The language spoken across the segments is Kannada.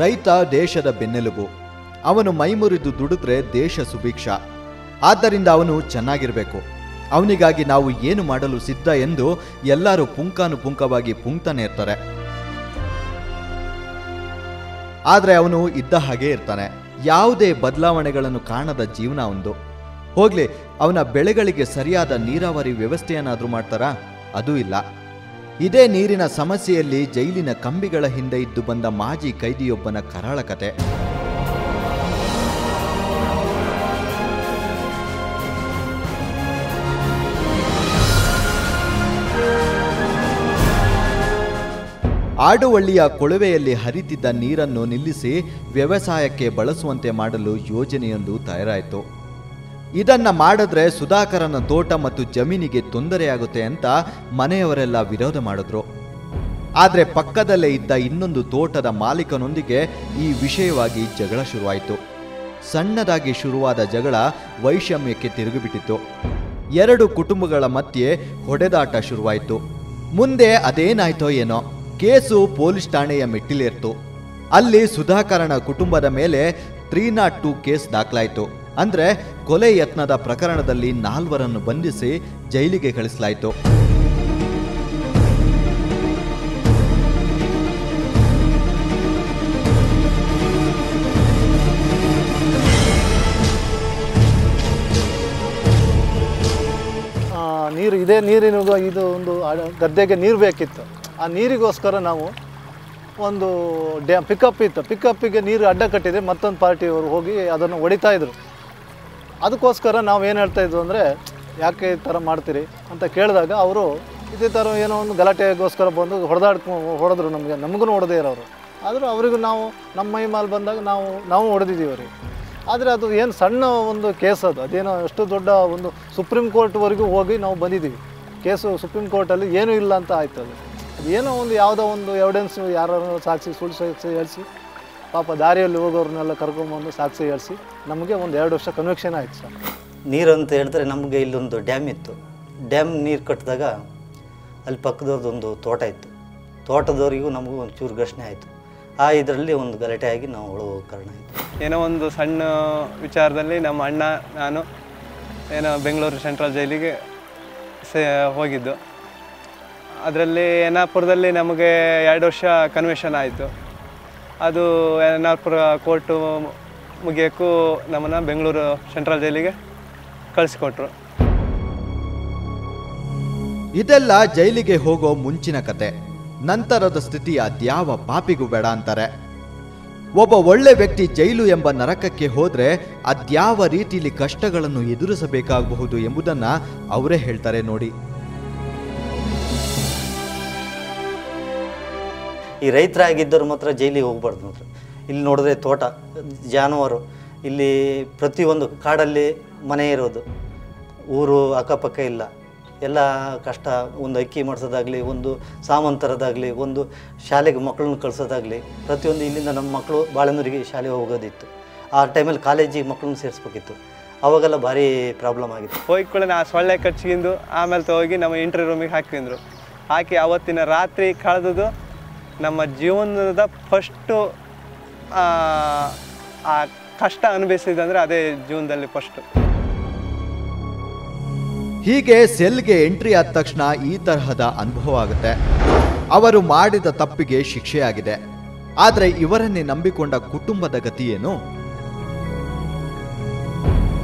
ರೈತ ದೇಶದ ಬೆನ್ನೆಲುಬು. ಅವನು ಮೈಮುರಿದು ದುಡಿದ್ರೆ ದೇಶ ಸುಭಿಕ್ಷ. ಆದ್ದರಿಂದ ಅವನು ಚೆನ್ನಾಗಿರಬೇಕು. ಅವನಿಗಾಗಿ ನಾವು ಏನು ಮಾಡಲು ಸಿದ್ಧ ಎಂದು ಎಲ್ಲರೂ ಪುಂಖಾನುಪುಂಖವಾಗಿ ಪುಂಕ್ತಾನೆ ಇರ್ತಾರೆ. ಆದರೆ ಅವನು ಇದ್ದ ಹಾಗೆ ಇರ್ತಾನೆ. ಯಾವುದೇ ಬದಲಾವಣೆಗಳನ್ನು ಕಾಣದ ಜೀವನ ಒಂದು. ಹೋಗ್ಲಿ, ಅವನ ಬೆಳೆಗಳಿಗೆ ಸರಿಯಾದ ನೀರಾವರಿ ವ್ಯವಸ್ಥೆಯನ್ನಾದರೂ ಮಾಡ್ತಾರಾ? ಅದೂ ಇಲ್ಲ. ಇದೇ ನೀರಿನ ಸಮಸ್ಯೆಯಲ್ಲಿ ಜೈಲಿನ ಕಂಬಿಗಳ ಹಿಂದೆ ಇದ್ದು ಬಂದ ಮಾಜಿ ಕೈದಿಯೊಬ್ಬನ ಕರಾಳ ಕತೆ. ಆಡುವಳ್ಳಿಯ ಕೊಳವೆಯಲ್ಲಿ ಹರಿತಿದ್ದ ನೀರನ್ನು ನಿಲ್ಲಿಸಿ ವ್ಯವಸಾಯಕ್ಕೆ ಬಳಸುವಂತೆ ಮಾಡಲು ಯೋಜನೆಯೊಂದು ತಯಾರಾಯಿತು. ಇದನ್ನ ಮಾಡಿದ್ರೆ ಸುಧಾಕರನ ತೋಟ ಮತ್ತು ಜಮೀನಿಗೆ ತೊಂದರೆಯಾಗುತ್ತೆ ಅಂತ ಮನೆಯವರೆಲ್ಲ ವಿರೋಧ ಮಾಡಿದ್ರು. ಆದರೆ ಪಕ್ಕದಲ್ಲೇ ಇದ್ದ ಇನ್ನೊಂದು ತೋಟದ ಮಾಲೀಕನೊಂದಿಗೆ ಈ ವಿಷಯವಾಗಿ ಜಗಳ ಶುರುವಾಯಿತು. ಸಣ್ಣದಾಗಿ ಶುರುವಾದ ಜಗಳ ವೈಷಮ್ಯಕ್ಕೆ ತಿರುಗಿಬಿಟ್ಟಿತ್ತು. ಎರಡು ಕುಟುಂಬಗಳ ಮಧ್ಯೆ ಹೊಡೆದಾಟ ಶುರುವಾಯಿತು. ಮುಂದೆ ಅದೇನಾಯ್ತೋ ಏನೋ, ಕೇಸು ಪೊಲೀಸ್ ಠಾಣೆಯ ಮೆಟ್ಟಿಲೇರ್ತು. ಅಲ್ಲಿ ಸುಧಾಕರನ ಕುಟುಂಬದ ಮೇಲೆ 302 ಕೇಸ್ ದಾಖಲಾಯಿತು. ಅಂದ್ರೆ ಕೊಲೆ ಯತ್ನದ ಪ್ರಕರಣದಲ್ಲಿ 4 ಬಂಧಿಸಿ ಜೈಲಿಗೆ ಕಳಿಸಲಾಯಿತು. ಇದು ಒಂದು ಗದ್ದೆಗೆ ನೀರು ಬೇಕಿತ್ತು. ಆ ನೀರಿಗೋಸ್ಕರ ನಾವು ಒಂದು ಪಿಕಪ್ಪಿಗೆ ನೀರು ಅಡ್ಡ ಕಟ್ಟಿದೆ. ಮತ್ತೊಂದು ಪಾರ್ಟಿಯವರು ಹೋಗಿ ಅದನ್ನು ಹೊಡಿತಾ ಇದ್ರು. ಅದಕ್ಕೋಸ್ಕರ ನಾವು ಏನು ಹೇಳ್ತಾ ಇದ್ವು ಅಂದರೆ, ಯಾಕೆ ಈ ಥರ ಮಾಡ್ತೀರಿ ಅಂತ ಕೇಳಿದಾಗ ಅವರು ಇದೇ ಥರ ಏನೋ ಒಂದು ಗಲಾಟೆಗೋಸ್ಕರ ಬಂದು ಹೊಡೆದ್ರು. ನಮಗೂ ಹೊಡೆದೇ ಇರೋರು. ಆದರೂ ಅವರಿಗೂ ನಾವು ನಮ್ಮ ಮೈ ಮೇಲೆ ಬಂದಾಗ ನಾವು ಹೊಡೆದಿದ್ದೀವಿ ಅವ್ರಿಗೆ. ಆದರೆ ಅದು ಏನು ಸಣ್ಣ ಒಂದು ಕೇಸ್ ಅದೇನೋ ಎಷ್ಟು ದೊಡ್ಡ ಒಂದು ಸುಪ್ರೀಂ ಕೋರ್ಟ್ವರೆಗೂ ಹೋಗಿ ನಾವು ಬಂದಿದ್ದೀವಿ. ಕೇಸು ಸುಪ್ರೀಂ ಕೋರ್ಟಲ್ಲಿ ಏನೂ ಇಲ್ಲ ಅಂತ ಆಯ್ತು. ಅದು ಏನೋ ಒಂದು ಯಾವುದೋ ಒಂದು ಎವಿಡೆನ್ಸ್ ಯಾರು ಸಾಕ್ಷಿ ಸುಳ್ಳು ಸಾಕ್ಷಿ ಹೇಳಿಸಿ ಪಾಪ ದಾರಿಯಲ್ಲಿ ಹೋಗೋರನ್ನೆಲ್ಲ ಕರ್ಕೊಂಬಂದು ಸಾಕ್ಷಿ ಹೇಳಿಸಿ ನಮಗೆ ಒಂದು 2 ವರ್ಷ ಕನ್ವಿಕ್ಷನ್ ಆಯಿತು ಸರ್. ನೀರು ಅಂತ ಹೇಳಿದ್ರೆ ನಮಗೆ ಇಲ್ಲೊಂದು ಡ್ಯಾಮ್ ಇತ್ತು. ಡ್ಯಾಮ್ ನೀರು ಕಟ್ಟಿದಾಗ ಅಲ್ಲಿ ಪಕ್ಕದವ್ರದ್ದೊಂದು ತೋಟ ಇತ್ತು. ತೋಟದವರಿಗೂ ನಮಗೂ ಒಂಚೂರು ಘರ್ಷಣೆ ಆಯಿತು. ಇದರಲ್ಲಿ ಒಂದು ಗಲಾಟೆ ಆಗಿ ನಾವು ಹೋಗೋ ಕಾರಣ ಆಯಿತು. ಏನೋ ಒಂದು ಸಣ್ಣ ವಿಚಾರದಲ್ಲಿ ನಮ್ಮ ಅಣ್ಣ ನಾನು ಏನೋ ಬೆಂಗಳೂರು ಸೆಂಟ್ರಲ್ ಜೈಲಿಗೆ ಹೋಗಿದ್ದು. ಅದರಲ್ಲಿ ಎನ್ನಾಪುರದಲ್ಲಿ ನಮಗೆ 2 ವರ್ಷ ಕನ್ವಿಷನ್ ಆಯಿತು. ಅದು ಎನ್ನಾಪುರ ಕೋರ್ಟು ಮುಗಿಯೋಕ್ಕೂ ನಮ್ಮನ್ನು ಬೆಂಗಳೂರು ಸೆಂಟ್ರಲ್ ಜೈಲಿಗೆ ಕಳಿಸ್ಕೊಟ್ರು. ಇದೆಲ್ಲ ಜೈಲಿಗೆ ಹೋಗೋ ಮುಂಚಿನ ಕತೆ. ನಂತರದ ಸ್ಥಿತಿ ಅದ್ಯಾವ ಪಾಪಿಗೂ ಬೇಡ ಅಂತಾರೆ. ಒಬ್ಬ ಒಳ್ಳೆ ವ್ಯಕ್ತಿ ಜೈಲು ಎಂಬ ನರಕಕ್ಕೆ ಹೋದ್ರೆ ಅದ್ಯಾವ ರೀತಿಯಲ್ಲಿ ಕಷ್ಟಗಳನ್ನು ಎದುರಿಸಬೇಕಾಗಬಹುದು ಎಂಬುದನ್ನ ಅವರೇ ಹೇಳ್ತಾರೆ ನೋಡಿ. ಈ ರೈತರಾಗಿದ್ದವ್ರು ಮಾತ್ರ ಜೈಲಿಗೆ ಹೋಗ್ಬಾರ್ದು ಮಾತ್ರ. ಇಲ್ಲಿ ನೋಡಿದ್ರೆ ತೋಟ, ಜಾನುವಾರು, ಇಲ್ಲಿ ಪ್ರತಿಯೊಂದು ಕಾಡಲ್ಲಿ ಮನೆ ಇರೋದು, ಊರು ಅಕ್ಕಪಕ್ಕ ಇಲ್ಲ. ಎಲ್ಲ ಕಷ್ಟ. ಒಂದು ಅಕ್ಕಿ ಮಾಡಿಸೋದಾಗಲಿ, ಒಂದು ಸಾಮಾನು ತರೋದಾಗಲಿ, ಒಂದು ಶಾಲೆಗೆ ಮಕ್ಕಳನ್ನ ಕಳಿಸೋದಾಗಲಿ, ಪ್ರತಿಯೊಂದು ಇಲ್ಲಿಂದ ನಮ್ಮ ಮಕ್ಕಳು ಬಾಳೆನೂರಿಗೆ ಶಾಲೆಗೆ ಹೋಗೋದಿತ್ತು. ಆ ಟೈಮಲ್ಲಿ ಕಾಲೇಜಿಗೆ ಮಕ್ಕಳನ್ನ ಸೇರಿಸ್ಬೇಕಿತ್ತು. ಅವಾಗೆಲ್ಲ ಭಾರಿ ಪ್ರಾಬ್ಲಮ್ ಆಗಿತ್ತು. ಹೋಗಿ ಕೂಡ ನಾ ಸೊಳ್ಳೆ ಕಚ್ಚಿಂದು ಆಮೇಲೆ ಹೋಗಿ ನಮ್ಮ ಇಂಟ್ರಿ ರೂಮಿಗೆ ಹಾಕಿದ್ರು. ಹಾಕಿ ಅವತ್ತಿನ ರಾತ್ರಿ ಕಳೆದದು ನಮ್ಮ ಜೀವನದ ಫಸ್ಟು ಆ ಕಷ್ಟ ಅನುಭವಿಸಿದಂದರೆ ಅದೇ ಜೀವನದಲ್ಲಿ ಫಸ್ಟು. ಹೀಗೆ ಸೆಲ್ಗೆ ಎಂಟ್ರಿ ಆದ ತಕ್ಷಣ ಈ ತರಹದ ಅನುಭವ ಆಗುತ್ತೆ. ಅವರು ಮಾಡಿದ ತಪ್ಪಿಗೆ ಶಿಕ್ಷೆಯಾಗಿದೆ. ಆದರೆ ಇವರನ್ನೇ ನಂಬಿಕೊಂಡ ಕುಟುಂಬದ ಗತಿ ಏನು?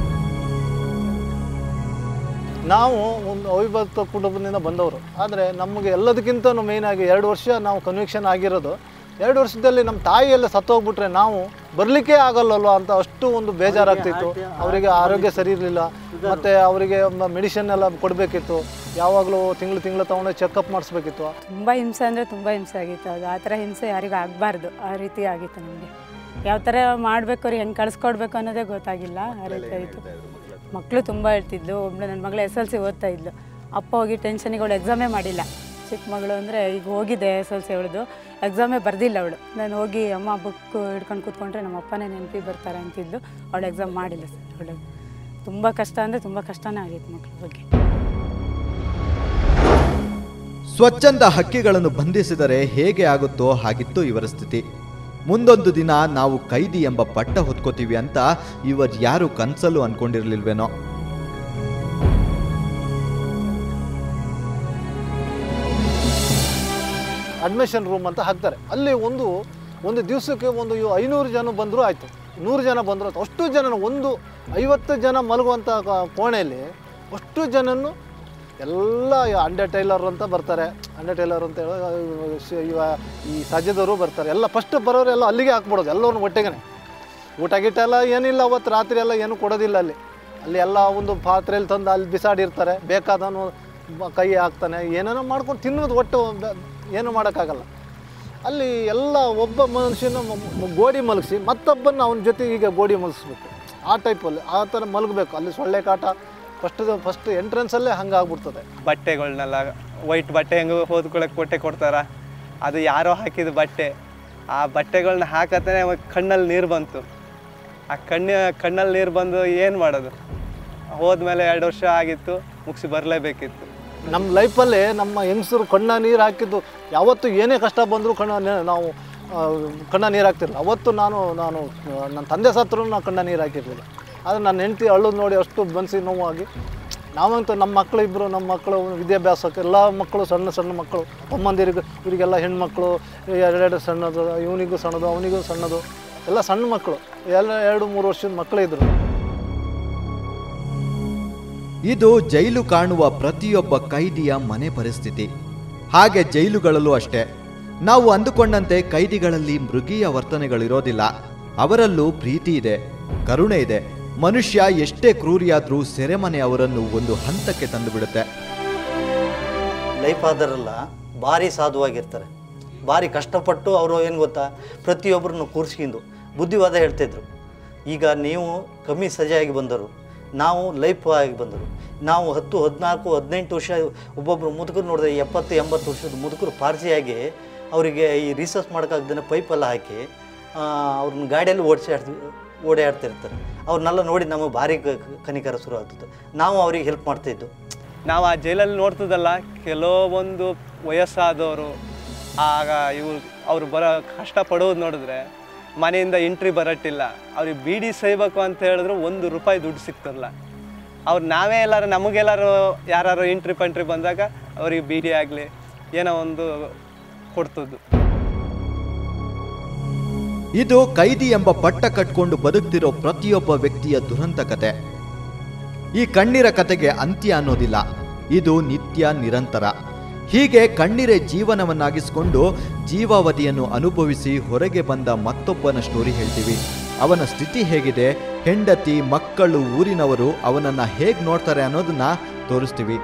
ನಾವು ಒಂದು ಅವಿಭಕ್ತ ಕುಟುಂಬದಿಂದ ಬಂದವರು. ಆದರೆ ನಮಗೆ ಎಲ್ಲದಕ್ಕಿಂತ ಮೇಯ್ನಾಗಿ 2 ವರ್ಷ ನಾವು ಕನ್ವಿಕ್ಷನ್ ಆಗಿರೋದು. 2 ವರ್ಷದಲ್ಲಿ ನಮ್ಮ ತಾಯಿ ಎಲ್ಲ ಸತ್ತೋಗ್ಬಿಟ್ರೆ ನಾವು ಬರಲಿಕ್ಕೆ ಆಗಲ್ಲಲ್ವ ಅಂತ ಅಷ್ಟು ಒಂದು ಬೇಜಾರಾಗ್ತಿತ್ತು. ಅವರಿಗೆ ಆರೋಗ್ಯ ಸರಿ ಇರಲಿಲ್ಲ. ಮತ್ತು ಅವರಿಗೆ ಮೆಡಿಸಿನ್ ಎಲ್ಲ ಕೊಡಬೇಕಿತ್ತು. ಯಾವಾಗಲೂ ತಿಂಗಳು ತೊಗೊಂಡು ಚೆಕಪ್ ಮಾಡಿಸ್ಬೇಕಿತ್ತು. ತುಂಬ ಹಿಂಸೆ ಅಂದರೆ ತುಂಬ ಹಿಂಸೆ ಆಗಿತ್ತು. ಅದು ಆ ಥರ ಹಿಂಸೆ ಯಾರಿಗೂ ಆಗಬಾರ್ದು. ಆ ರೀತಿ ಆಗಿತ್ತು ನಮಗೆ. ಯಾವ ಥರ ಮಾಡಬೇಕು, ಅವ್ರಿಗೆ ಹೆಂಗೆ ಕಳಿಸ್ಕೊಡ್ಬೇಕು ಅನ್ನೋದೇ ಗೊತ್ತಾಗಿಲ್ಲ. ಆ ರೀತಿ ಆಯಿತು. ಮಕ್ಕಳು ತುಂಬ ಹೇಳ್ತಿದ್ಲು. ಒಬ್ಬಳು ನನ್ನ ಮಗಳು SLC ಓದ್ತಾ ಇದ್ಲು. ಅಪ್ಪ ಹೋಗಿ ಟೆನ್ಷನಿಗೆ ಅವಳು ಎಕ್ಸಾಮೇ ಮಾಡಿಲ್ಲ. ಚಿಕ್ಕ ಮಗಳು ಅಂದರೆ ಈಗ ಹೋಗಿದೆ SLC ಅವಳದು, ಎಕ್ಸಾಮೇ ಬರೆದಿಲ್ಲ ಅವಳು. ನಾನು ಹೋಗಿ ಅಮ್ಮ ಬುಕ್ ಹಿಡ್ಕೊಂಡು ಕೂತ್ಕೊಂಡ್ರೆ ನಮ್ಮ ಅಪ್ಪನೇ ನೆನಪಿ ಬರ್ತಾರೆ ಅಂತಿದ್ಲು. ಅವಳು ಎಕ್ಸಾಮ್ ಮಾಡಿಲ್ಲ ಸರ್. ಅವಳು ತುಂಬ ಕಷ್ಟ ಅಂದರೆ ತುಂಬ ಕಷ್ಟನೇ ಆಗಿತ್ತು ಮಕ್ಕಳ ಬಗ್ಗೆ. ಸ್ವಚ್ಛಂದ ಹಕ್ಕಿಗಳನ್ನು ಬಂಧಿಸಿದರೆ ಹೇಗೆ ಆಗುತ್ತೋ ಹಾಗಿತ್ತು ಇವರ ಸ್ಥಿತಿ. ಮುಂದೊಂದು ದಿನ ನಾವು ಕೈದಿ ಎಂಬ ಪಟ್ಟ ಹೊತ್ಕೋತೀವಿ ಅಂತ ಇವರು ಯಾರು ಕನ್ಸಲ್ಲೂ ಅನ್ಕೊಂಡಿರ್ಲಿಲ್ವೇನೋ. ಅಡ್ಮಿಷನ್ ರೂಮ್ ಅಂತ ಹಾಕ್ತಾರೆ. ಅಲ್ಲಿ ಒಂದು ದಿವಸಕ್ಕೆ 500 ಜನ ಬಂದರೂ ಆಯಿತು, 100 ಜನ ಬಂದರೂ ಆಯಿತು. ಅಷ್ಟು ಜನ 50 ಜನ ಮಲಗುವಂಥ ಕೋಣೆಯಲ್ಲಿ ಅಷ್ಟು ಜನನ್ನು ಎಲ್ಲ ಅಂಡೇ ಟೈಲರ್ ಅಂತ ಬರ್ತಾರೆ, ಅಂಡೇ ಟೈಲರ್ ಅಂತ ಈ ಸಜ್ಜದವರು ಬರ್ತಾರೆ. ಎಲ್ಲ ಫಸ್ಟ್ ಬರೋರು ಎಲ್ಲ ಅಲ್ಲಿಗೆ ಹಾಕ್ಬಿಡೋದು, ಎಲ್ಲರೂ ಒಟ್ಟಿಗೆ. ಊಟ ಗೀಟ ಎಲ್ಲ ಏನಿಲ್ಲ, ಅವತ್ತು ರಾತ್ರಿ ಎಲ್ಲ ಏನೂ ಕೊಡೋದಿಲ್ಲ. ಅಲ್ಲಿ ಎಲ್ಲ ಒಂದು ಪಾತ್ರೆಯಲ್ಲಿ ತಂದು ಅಲ್ಲಿ ಬಿಸಾಡಿರ್ತಾರೆ. ಬೇಕಾದವನು ಕೈ ಹಾಕ್ತಾನೆ, ಏನೇನೋ ಮಾಡ್ಕೊಂಡು ತಿನ್ನೋದು, ಒಟ್ಟು ಏನೂ ಮಾಡೋಕ್ಕಾಗಲ್ಲ. ಅಲ್ಲಿ ಎಲ್ಲ ಒಬ್ಬ ಮನುಷ್ಯನ ಗೋಡಿ ಮಲಗಿಸಿ ಮತ್ತೊಬ್ಬನ ಅವನ ಜೊತೆ ಈಗ ಗೋಡಿ ಮಲಗಿಸ್ಬೇಕು, ಆ ಟೈಪಲ್ಲಿ ಆ ಥರ ಮಲಗಬೇಕು. ಅಲ್ಲಿ ಸೊಳ್ಳೆ ಕಾಟ ಫಸ್ಟ್ ಎಂಟ್ರೆನ್ಸಲ್ಲೇ ಹಂಗಾಗ್ಬಿಡ್ತದೆ. ಬಟ್ಟೆಗಳನ್ನೆಲ್ಲ ವೈಟ್ ಬಟ್ಟೆ ಹೆಂಗೆ ಹೊದ್ಕೊಳಕ್ಕೆ ಕೊಡ್ತಾರ, ಅದು ಯಾರೋ ಹಾಕಿದ ಬಟ್ಟೆ. ಆ ಬಟ್ಟೆಗಳನ್ನ ಹಾಕತ್ತಾನೆ ಕಣ್ಣಲ್ಲಿ ನೀರು ಬಂತು. ಆ ಕಣ್ಣಲ್ಲಿ ನೀರು ಬಂದು ಏನು ಮಾಡೋದು? ಹೋದ್ಮೇಲೆ 2 ವರ್ಷ ಆಗಿತ್ತು, ಮುಗಿಸಿ ಬರಲೇಬೇಕಿತ್ತು. ನಮ್ಮ ಲೈಫಲ್ಲೇ ನಮ್ಮ ಹೆಂಗಸರು ಕಣ್ಣ ನೀರು ಹಾಕಿದ್ದು ಯಾವತ್ತೂ ಏನೇ ಕಷ್ಟ ಬಂದರೂ ನಾವು ಕಣ್ಣ ನೀರು ಹಾಕ್ತಿರಲಿಲ್ಲ. ಅವತ್ತು ನಾನು ನನ್ನ ತಂದೆ ಸತ್ರು ನಾನು ಕಣ್ಣ ನೀರು ಹಾಕಿರಲಿಲ್ಲ. ಆದರೆ ನನ್ನ ಹೆಂಡತಿ ಅಳ್ಳೋದು ನೋಡಿ ಅಷ್ಟು ಮನಸ್ಸಿಗೆ ನೋವಾಗಿ, ನಾವಂತೂ ನಮ್ಮ ಮಕ್ಕಳು ಇಬ್ಬರು, ನಮ್ಮ ಮಕ್ಕಳು ವಿದ್ಯಾಭ್ಯಾಸಕ್ಕೆ ಎಲ್ಲ ಮಕ್ಕಳು ಸಣ್ಣ ಮಕ್ಕಳು, ಅಮ್ಮಂದಿರಿಗೆ ಇವರಿಗೆಲ್ಲ ಹೆಣ್ಮಕ್ಳು 2 ಸಣ್ಣದು, ಇವನಿಗೂ ಸಣ್ಣದು ಅವನಿಗೂ ಸಣ್ಣದು, ಎಲ್ಲ ಸಣ್ಣ ಮಕ್ಕಳು, 2-3 ವರ್ಷದ ಮಕ್ಕಳೇ ಇದ್ದರು. ಇದು ಜೈಲು ಕಾಣುವ ಪ್ರತಿಯೊಬ್ಬ ಕೈದಿಯ ಮನೆ ಪರಿಸ್ಥಿತಿ. ಹಾಗೆ ಜೈಲುಗಳಲ್ಲೂ ಅಷ್ಟೇ. ನಾವು ಅಂದುಕೊಂಡಂತೆ ಕೈದಿಗಳಲ್ಲಿ ಮೃಗೀಯ ವರ್ತನೆಗಳಿರೋದಿಲ್ಲ. ಅವರಲ್ಲೂ ಪ್ರೀತಿ ಇದೆ, ಕರುಣೆ ಇದೆ. ಮನುಷ್ಯ ಎಷ್ಟೇ ಕ್ರೂರಿಯಾದ್ರೂ ಸೆರೆಮನೆ ಅವರನ್ನು ಒಂದು ಹಂತಕ್ಕೆ ತಂದು ಬಿಡುತ್ತೆ. ಲೈಫ್ ಆದರೆಲ್ಲ ಭಾರಿ ಸಾಧುವಾಗಿರ್ತಾರೆ, ಭಾರಿ ಕಷ್ಟಪಟ್ಟು ಅವರು ಏನು ಗೊತ್ತಾ, ಪ್ರತಿಯೊಬ್ಬರನ್ನು ಕೂರಿಸ್ಕೊಂಡು ಬುದ್ಧಿವಾದ ಹೇಳ್ತಿದ್ರು. ಈಗ ನೀವು ಕಮ್ಮಿ ಸಜೆಯಾಗಿ ಬಂದರು, ನಾವು ಲೈಫ್ ಆಗಿ ಬಂದರು. ನಾವು 10, 14, 18 ವರ್ಷ ಒಬ್ಬೊಬ್ಬರು ಮುದುಕರು ನೋಡಿದ್ರೆ 70, 80 ವರ್ಷದ ಮುದುಕರು ಪಾರ್ಸಿಯಾಗಿ ಅವರಿಗೆ ಈ ರಿಸರ್ಚ್ ಮಾಡೋಕ್ಕಾಗ್ದೇ ಪೈಪೆಲ್ಲ ಹಾಕಿ ಅವ್ರನ್ನ ಗಾಡಿಯಲ್ಲಿ ಓಡಾಡ್ತಿರ್ತಾರೆ. ಅವ್ರನ್ನೆಲ್ಲ ನೋಡಿ ನಮಗೆ ಭಾರಿ ಕನಿಕರ ಶುರು ಆಗ್ತಿತ್ತು. ನಾವು ಅವ್ರಿಗೆ ಹೆಲ್ಪ್ ಮಾಡ್ತಾಯಿದ್ದು. ನಾವು ಆ ಜೈಲಲ್ಲಿ ನೋಡ್ತಿದ್ದಲ್ಲ, ಕೆಲವೊಂದು ವಯಸ್ಸಾದವರು ಆಗ ಅವ್ರು ಬರೋ ಕಷ್ಟಪಡೋದು ನೋಡಿದ್ರೆ ಮನೆಯಿಂದ ಎಂಟ್ರಿ ಬರಟ್ಟಿಲ್ಲ. ಅವ್ರಿಗೆ ಬೀಡಿ ಸೇಯಬೇಕು ಅಂತ ಹೇಳಿದ್ರು 1 ರೂಪಾಯಿ ದುಡ್ಡು ಸಿಗ್ತಿರಲ್ಲ. ನಾವೇ ಎಲ್ಲರೂ ನಮಗೆಲ್ಲರೂ ಯಾರು ಎಂಟ್ರಿ ಬಂದಾಗ ಅವ್ರಿಗೆ ಬೀಡಿ ಆಗಲಿ ಏನೋ ಒಂದು ಕೊಡ್ತದ್ದು. ಇದು ಕೈದಿ ಎಂಬ ಪಟ್ಟ ಕಟ್ಕೊಂಡು ಬದುಕ್ತಿರೋ ಪ್ರತಿಯೊಬ್ಬ ವ್ಯಕ್ತಿಯ ದುರಂತ ಕತೆ. ಈ ಕಣ್ಣೀರ ಕತೆಗೆ ಅಂತ್ಯ ಅನ್ನೋದಿಲ್ಲ, ಇದು ನಿತ್ಯ ನಿರಂತರ. ಹೀಗೆ ಕಣ್ಣೀರೇ ಜೀವನವನ್ನಾಗಿಸಿಕೊಂಡು ಜೀವಾವಧಿಯನ್ನು ಅನುಭವಿಸಿ ಹೊರಗೆ ಬಂದ ಮತ್ತೊಬ್ಬನ ಸ್ಟೋರಿ ಹೇಳ್ತೀವಿ. ಅವನ ಸ್ಥಿತಿ ಹೇಗಿದೆ, ಹೆಂಡತಿ, ಮಕ್ಕಳು, ಊರಿನವರು ಅವನನ್ನು ಹೇಗೆ ನೋಡ್ತಾರೆ ಅನ್ನೋದನ್ನ ತೋರಿಸ್ತೀವಿ.